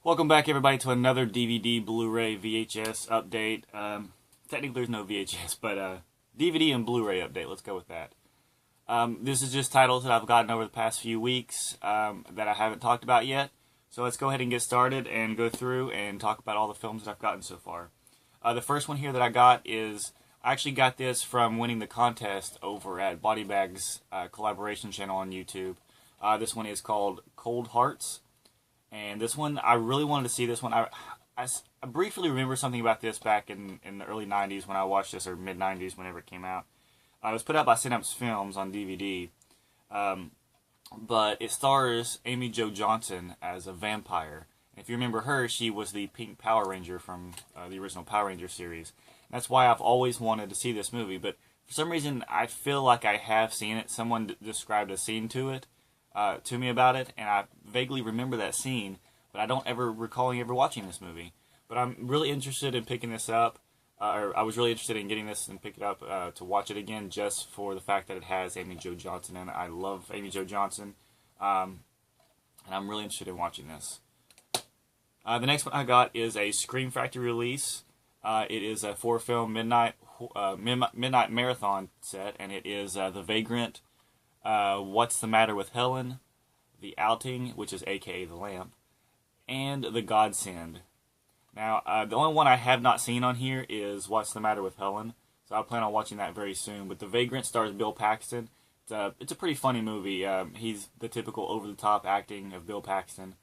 Welcome back, everybody, to another DVD, Blu-ray, VHS update. Technically, there's no VHS, but DVD and Blu-ray update. Let's go with that. This is just titles that I've gotten over the past few weeks that I haven't talked about yet. So let's go ahead and get started and go through and talk about all the films that I've gotten so far. The first one here that I got is, I actually got this from winning the contest over at Body Bag's collaboration channel on YouTube. This one is called Cold Hearts. And this one, I really wanted to see this one. I briefly remember something about this back in the early 90s when I watched this, or mid-90s, whenever it came out. It was put out by Synapse Films on DVD. But it stars Amy Jo Johnson as a vampire. And if you remember her, she was the Pink Power Ranger from the original Power Ranger series. And that's why I've always wanted to see this movie. But for some reason, I feel like I have seen it. Someone described a scene to me about it, and I vaguely remember that scene, but I don't ever recalling ever watching this movie. But I'm really interested in picking this up, or I was really interested in getting this and pick it up to watch it again, just for the fact that it has Amy Jo Johnson in it. I love Amy Jo Johnson, and I'm really interested in watching this. The next one I got is a Scream Factory release. It is a 4-film midnight marathon set, and it is The Vagrant, What's the Matter with Helen, The Outing, which is aka The Lamp, and The Godsend. Now, the only one I have not seen on here is What's the Matter with Helen, so I plan on watching that very soon. But The Vagrant stars Bill Paxton. It's a pretty funny movie. He's the typical over-the-top acting of Bill Paxton.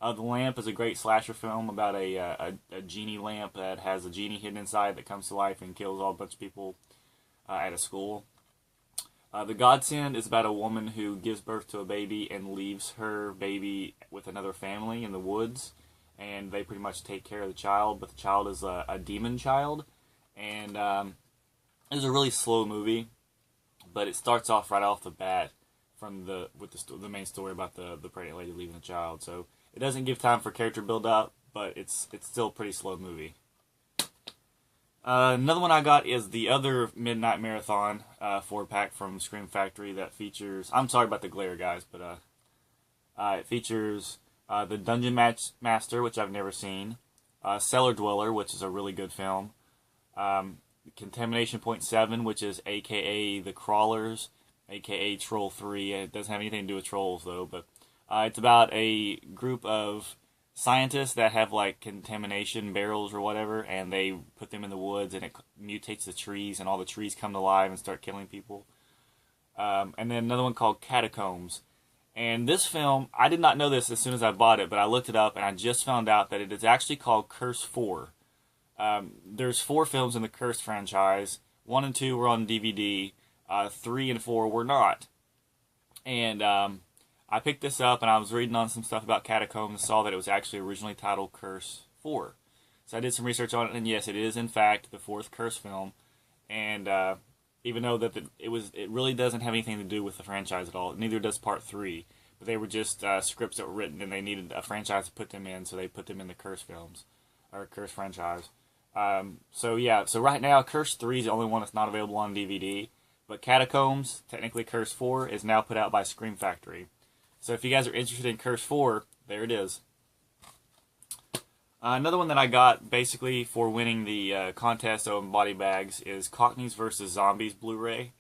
The Lamp is a great slasher film about a genie lamp that has a genie hidden inside that comes to life and kills a bunch of people at a school. The Godsend is about a woman who gives birth to a baby and leaves her baby with another family in the woods, and they pretty much take care of the child, but the child is a demon child, and it was a really slow movie, but it starts off right off the bat with the main story about the pregnant lady leaving the child, so it doesn't give time for character build-up, but it's still a pretty slow movie. Another one I got is the other Midnight Marathon 4-pack from Scream Factory that features... I'm sorry about the glare, guys, but it features The Dungeon Master, which I've never seen, Cellar Dweller, which is a really good film, Contamination Point 7, which is a.k.a. The Crawlers, a.k.a. Troll 3. It doesn't have anything to do with trolls, though, but it's about a group of scientists that have like contamination barrels or whatever, and they put them in the woods, and it mutates the trees, and all the trees come to life and start killing people. And then another one called Catacombs. And this film, I did not know this as soon as I bought it, but I looked it up, and I just found out that it is actually called Curse 4. There's 4 films in the Curse franchise. 1 and 2 were on DVD. 3 and 4 were not. And I picked this up, and I was reading on some stuff about Catacombs and saw that it was actually originally titled Curse 4. So I did some research on it, and yes, it is in fact the 4th Curse film. And even though that it really doesn't have anything to do with the franchise at all. Neither does Part 3. But they were just scripts that were written, and they needed a franchise to put them in, so they put them in the Curse films, or Curse franchise. So right now, Curse 3 is the only one that's not available on DVD. But Catacombs, technically Curse 4, is now put out by Scream Factory. So if you guys are interested in Curse 4, there it is. Another one that I got basically for winning the contest on Body Bags is Cockneys vs. Zombies Blu-ray.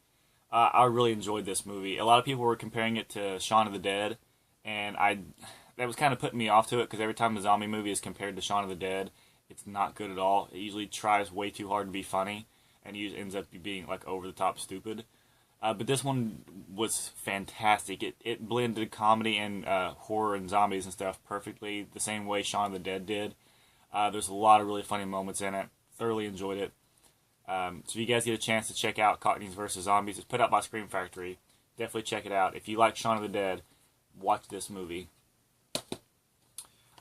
I really enjoyed this movie. A lot of people were comparing it to Shaun of the Dead, and that was kind of putting me off to it, because every time a zombie movie is compared to Shaun of the Dead, it's not good at all. It usually tries way too hard to be funny, and usually ends up being like over-the-top stupid. But this one was fantastic. It blended comedy and horror and zombies and stuff perfectly, the same way Shaun of the Dead did. There's a lot of really funny moments in it. Thoroughly enjoyed it. So if you guys get a chance to check out Cockneys vs. Zombies, it's put out by Scream Factory. Definitely check it out. If you like Shaun of the Dead, watch this movie.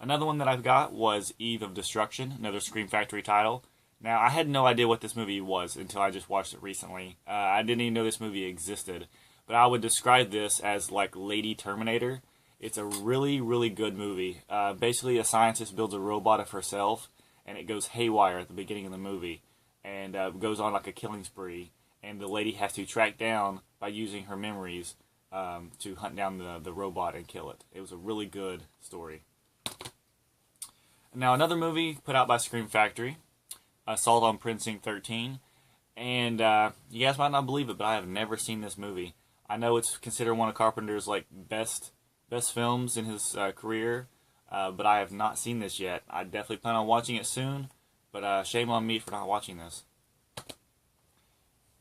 Another one that I've got was Eve of Destruction, another Scream Factory title. Now, I had no idea what this movie was until I just watched it recently. I didn't even know this movie existed. But I would describe this as like Lady Terminator. It's a really, really good movie. Basically, a scientist builds a robot of herself, and it goes haywire at the beginning of the movie. And goes on like a killing spree. And the lady has to track down, by using her memories, to hunt down the robot and kill it. It was a really good story. Now, another movie put out by Scream Factory, Assault on Precinct 13. And you guys might not believe it, but I have never seen this movie. I know it's considered one of Carpenter's like best films in his career, but I have not seen this yet. I definitely plan on watching it soon, but shame on me for not watching this.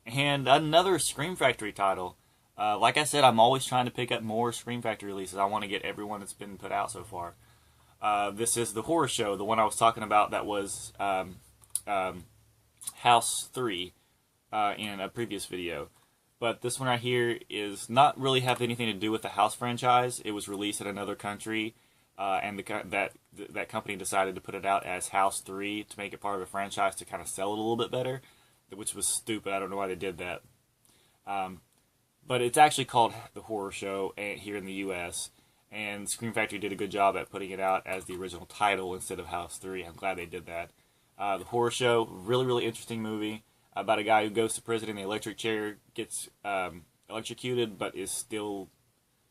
And another Scream Factory title. Like I said, I'm always trying to pick up more Scream Factory releases. I want to get everyone that's been put out so far. This is The Horror Show, the one I was talking about that was House 3 in a previous video. But this one right here is not really have anything to do with the House franchise. It was released in another country, and that company decided to put it out as House 3 to make it part of a franchise to kind of sell it a little bit better, which was stupid. I don't know why they did that. But it's actually called The Horror Show here in the U.S., and Scream Factory did a good job at putting it out as the original title instead of House 3. I'm glad they did that. The Horror Show, really, really interesting movie about a guy who goes to prison in the electric chair, gets electrocuted, but is still,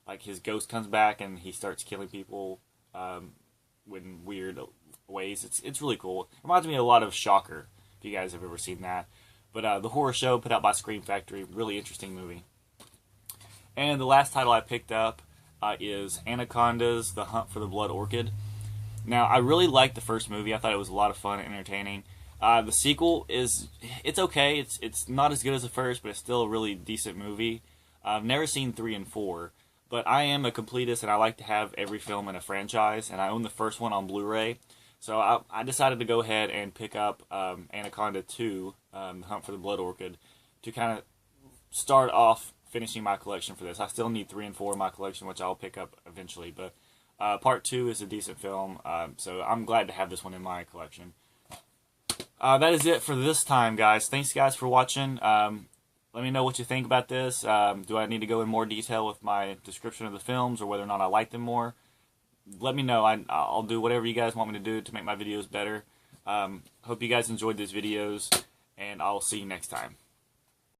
like, his ghost comes back and he starts killing people in weird ways. It's really cool. It reminds me a lot of Shocker, if you guys have ever seen that. But The Horror Show, put out by Scream Factory, really interesting movie. And the last title I picked up is Anaconda's The Hunt for the Blood Orchid. Now, I really liked the first movie. I thought it was a lot of fun and entertaining. The sequel it's okay. It's not as good as the first, but it's still a really decent movie. I've never seen 3 and 4, but I am a completist, and I like to have every film in a franchise, and I own the first one on Blu-ray. So I decided to go ahead and pick up Anaconda 2, The Hunt for the Blood Orchid, to kind of start off finishing my collection for this. I still need 3 and 4 in my collection, which I'll pick up eventually, but Part 2 is a decent film, so I'm glad to have this one in my collection. That is it for this time, guys. Thanks, guys, for watching. Let me know what you think about this. Do I need to go in more detail with my description of the films, or whether or not I like them more? Let me know. I'll do whatever you guys want me to do to make my videos better. Hope you guys enjoyed these videos, and I'll see you next time.